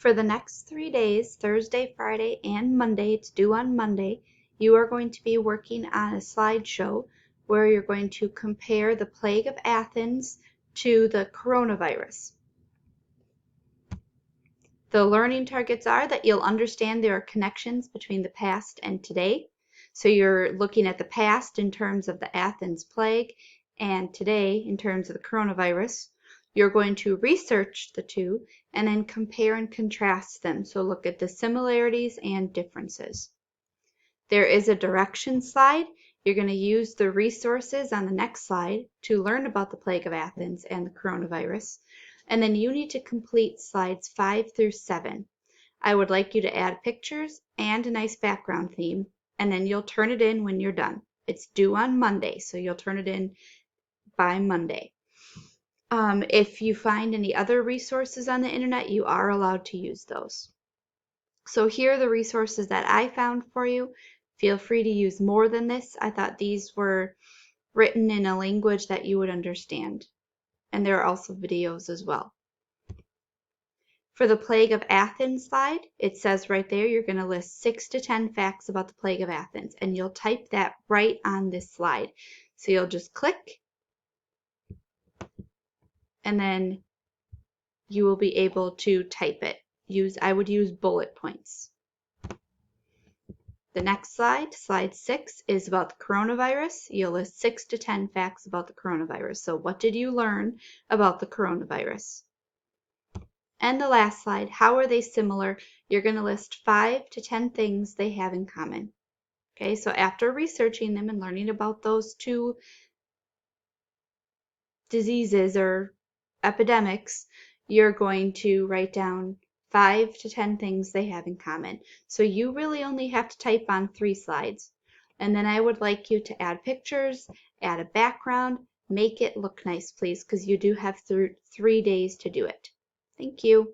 For the next 3 days, Thursday, Friday, and Monday, it's due on Monday, you are going to be working on a slideshow where you're going to compare the plague of Athens to the coronavirus. The learning targets are that you'll understand there are connections between the past and today. So you're looking at the past in terms of the Athens plague and today in terms of the coronavirus. You're going to research the two and then compare and contrast them. So look at the similarities and differences. There is a direction slide. You're going to use the resources on the next slide to learn about the plague of Athens and the coronavirus. And then you need to complete slides 5 through 7. I would like you to add pictures and a nice background theme, and then you'll turn it in when you're done. It's due on Monday, so you'll turn it in by Monday. If you find any other resources on the internet, you are allowed to use those. So here are the resources that I found for you. Feel free to use more than this. I thought these were written in a language that you would understand. And there are also videos as well. For the plague of Athens slide, it says right there you're going to list 6 to 10 facts about the plague of Athens, and you'll type that right on this slide. So you'll just click, and then you will be able to type it. I would use bullet points. The next slide, slide 6, is about the coronavirus. You'll list 6 to 10 facts about the coronavirus. So what did you learn about the coronavirus? And the last slide, how are they similar? You're going to list 5 to 10 things they have in common. Okay, so after researching them and learning about those two diseases or epidemics, you're going to write down 5 to 10 things they have in common. So you really only have to type on 3 slides. And then I would like you to add pictures, add a background, make it look nice, please, because you do have 3 days to do it. Thank you.